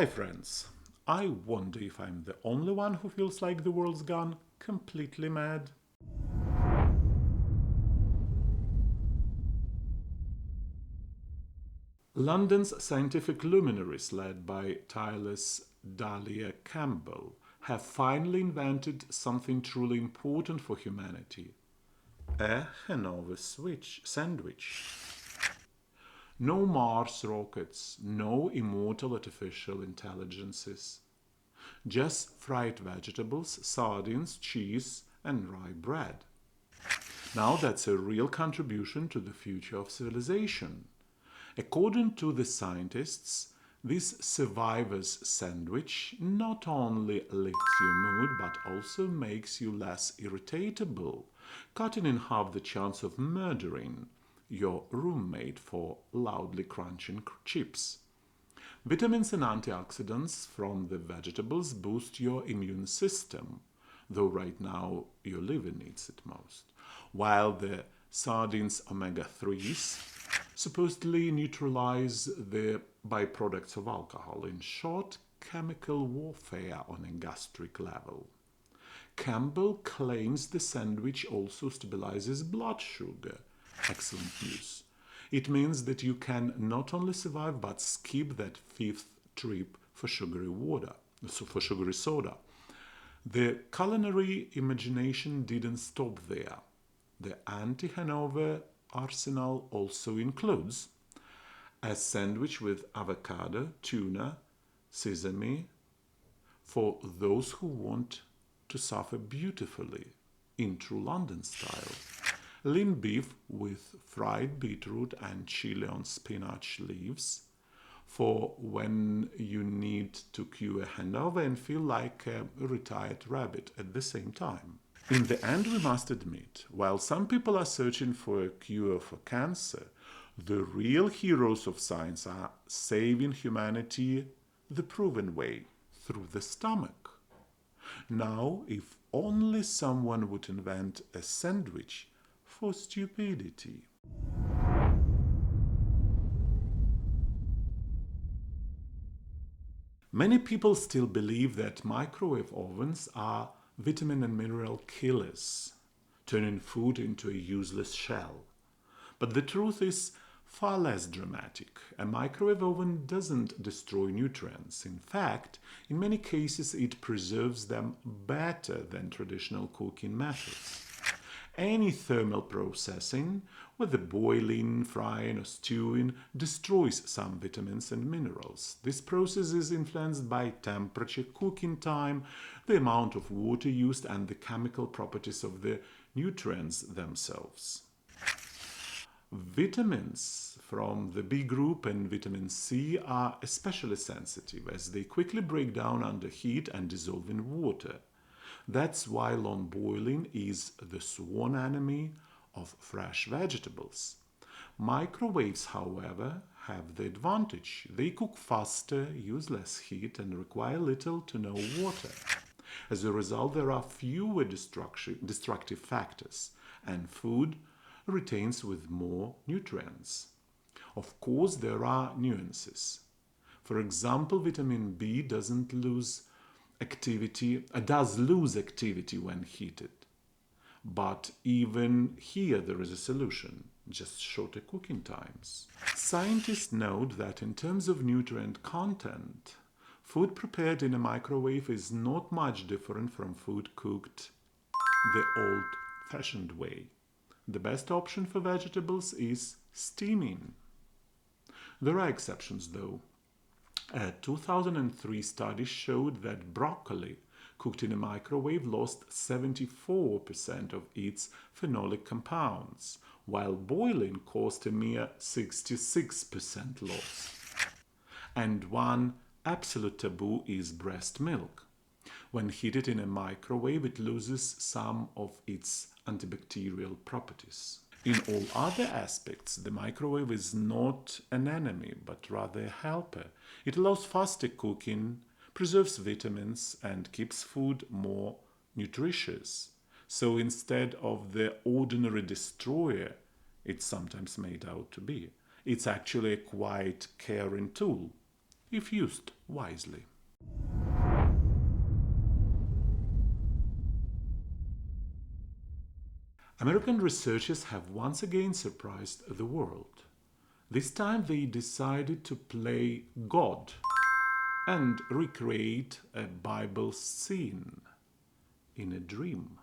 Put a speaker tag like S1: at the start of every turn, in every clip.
S1: Hi friends, I wonder if I'm the only one who feels like the world's gone completely mad. London's scientific luminaries, led by tireless Dahlia Campbell, have finally invented something truly important for humanity: a Hangover sandwich. No Mars rockets, no immortal artificial intelligences. Just fried vegetables, sardines, cheese, and rye bread. Now that's a real contribution to the future of civilization. According to the scientists, this survivor's sandwich not only lifts your mood but also makes you less irritable, cutting in half the chance of murdering your roommate for loudly crunching chips. Vitamins and antioxidants from the vegetables boost your immune system, though right now your liver needs it most, while the sardines omega 3s supposedly neutralize the byproducts of alcohol. In short, chemical warfare on a gastric level. Campbell claims the sandwich also stabilizes blood sugar. Excellent news. It means that you can not only survive but skip that fifth trip for for sugary soda. The culinary imagination didn't stop there. The anti-Hanover arsenal also includes a sandwich with avocado, tuna, sesame for those who want to suffer beautifully in true London style. Lean beef with fried beetroot and chili on spinach leaves for when you need to cue a hangover and feel like a retired rabbit at the same time. In the end, we must admit, while some people are searching for a cure for cancer, the real heroes of science are saving humanity the proven way, through the stomach. Now, if only someone would invent a sandwich for stupidity. Many people still believe that microwave ovens are vitamin and mineral killers, turning food into a useless shell. But the truth is far less dramatic. A microwave oven doesn't destroy nutrients. In fact, in many cases, it preserves them better than traditional cooking methods. Any thermal processing, whether boiling, frying, or stewing, destroys some vitamins and minerals. This process is influenced by temperature, cooking time, the amount of water used, and the chemical properties of the nutrients themselves. Vitamins from the B group and vitamin C are especially sensitive as they quickly break down under heat and dissolve in water. That's why long boiling is the sworn enemy of fresh vegetables. Microwaves, however, have the advantage. They cook faster, use less heat, and require little to no water. As a result, there are fewer destructive factors, and food retains with more nutrients. Of course, there are nuances. For example, vitamin B does lose activity when heated. But even here there is a solution, just shorter cooking times. Scientists note that in terms of nutrient content, food prepared in a microwave is not much different from food cooked the old-fashioned way. The best option for vegetables is steaming. There are exceptions though. A 2003 study showed that broccoli cooked in a microwave lost 74% of its phenolic compounds, while boiling caused a mere 66% loss. And one absolute taboo is breast milk. When heated in a microwave, it loses some of its antibacterial properties. In all other aspects, the microwave is not an enemy, but rather a helper. It allows faster cooking, preserves vitamins, and keeps food more nutritious. So instead of the ordinary destroyer it's sometimes made out to be, it's actually a quite caring tool. if used wisely. American researchers have once again surprised the world. This time they decided to play God and recreate a Bible scene in a dream.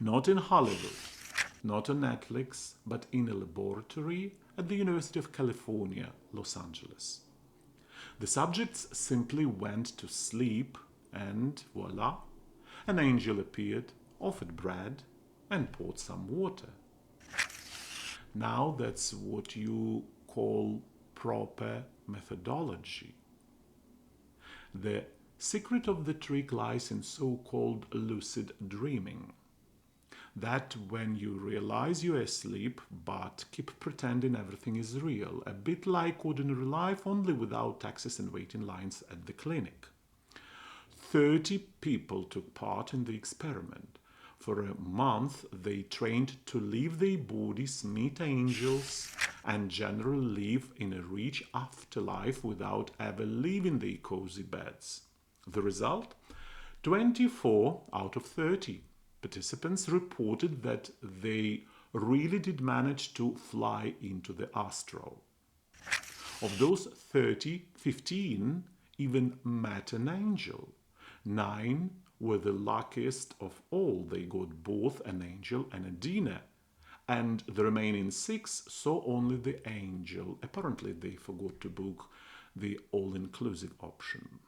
S1: Not in Hollywood, not on Netflix, but in a laboratory at the University of California, Los Angeles. The subjects simply went to sleep and voila, an angel appeared, offered bread, and poured some water. Now that's what you call proper methodology. The secret of the trick lies in so-called lucid dreaming. That when you realize you're asleep but keep pretending everything is real, a bit like ordinary life, only without taxis and waiting lines at the clinic. 30 people took part in the experiment. For a month, they trained to leave their bodies, meet angels, and generally live in a rich afterlife without ever leaving their cozy beds. The result? 24 out of 30 participants reported that they really did manage to fly into the astral. Of those 30, 15 even met an angel. 9 were the luckiest of all. They got both an angel and a dinner. And the remaining 6 saw only the angel. Apparently they forgot to book the all-inclusive option.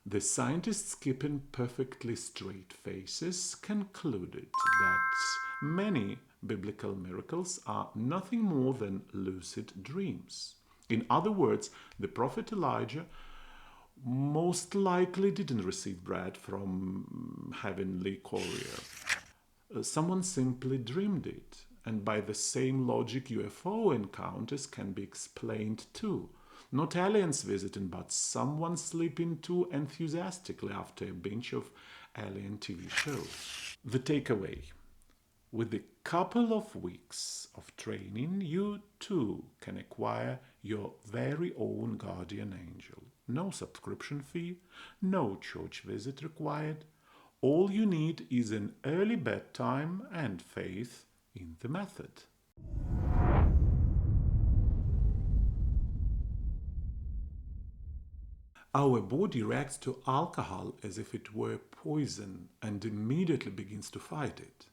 S1: The scientists, keeping perfectly straight faces, concluded that many biblical miracles are nothing more than lucid dreams. In other words, the prophet Elijah most likely didn't receive bread from heavenly courier. Someone simply dreamed it, and by the same logic UFO encounters can be explained too. Not aliens visiting, but someone sleeping too enthusiastically after a binge of alien TV shows. The takeaway: with a couple of weeks of training, you too can acquire your very own guardian angel. No subscription fee, no church visit required. All you need is an early bedtime and faith in the method. Our body reacts to alcohol as if it were poison and immediately begins to fight it.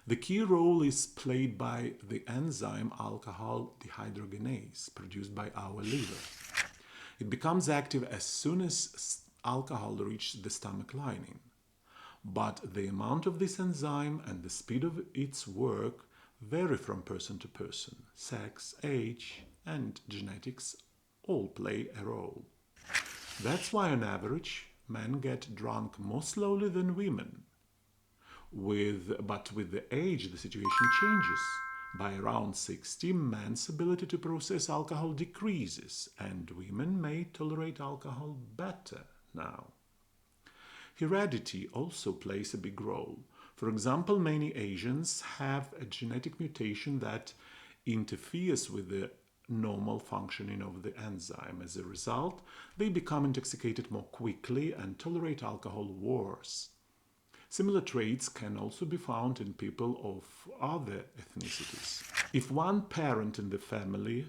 S1: The key role is played by the enzyme alcohol dehydrogenase produced by our liver. It becomes active as soon as alcohol reaches the stomach lining. But the amount of this enzyme and the speed of its work vary from person to person. Sex, age, and genetics all play a role. That's why on average, men get drunk more slowly than women. But with the age, the situation changes. By around 60, men's ability to process alcohol decreases, and women may tolerate alcohol better now. Heredity also plays a big role. For example, many Asians have a genetic mutation that interferes with the normal functioning of the enzyme. As a result, they become intoxicated more quickly and tolerate alcohol worse. Similar traits can also be found in people of other ethnicities. If one parent in the family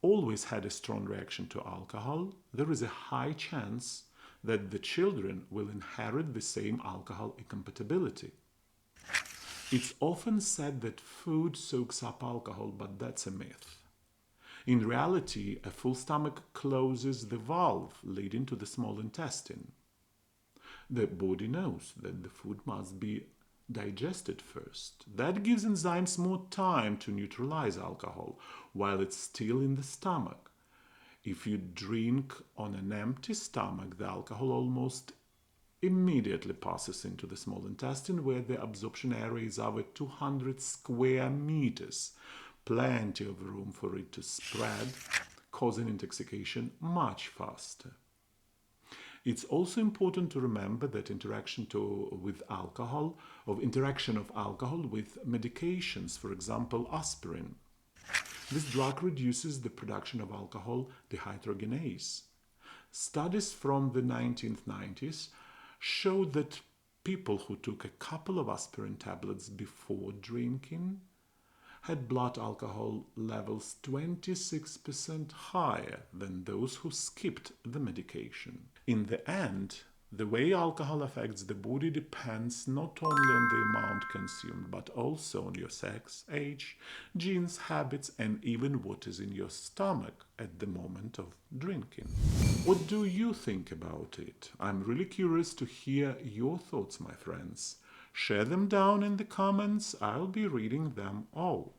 S1: always had a strong reaction to alcohol, there is a high chance that the children will inherit the same alcohol incompatibility. It's often said that food soaks up alcohol, but that's a myth. In reality, a full stomach closes the valve leading to the small intestine. The body knows that the food must be digested first. That gives enzymes more time to neutralize alcohol while it's still in the stomach. If you drink on an empty stomach, the alcohol almost immediately passes into the small intestine, where the absorption area is over 200 square meters. Plenty of room for it to spread, causing intoxication much faster. It's also important to remember that interaction of alcohol with medications, for example, aspirin. This drug reduces the production of alcohol dehydrogenase. Studies from the 1990s showed that people who took a couple of aspirin tablets before drinking had blood alcohol levels 26% higher than those who skipped the medication. In the end, the way alcohol affects the body depends not only on the amount consumed, but also on your sex, age, genes, habits, and even what is in your stomach at the moment of drinking. What do you think about it? I'm really curious to hear your thoughts, my friends. Share them down in the comments. I'll be reading them all.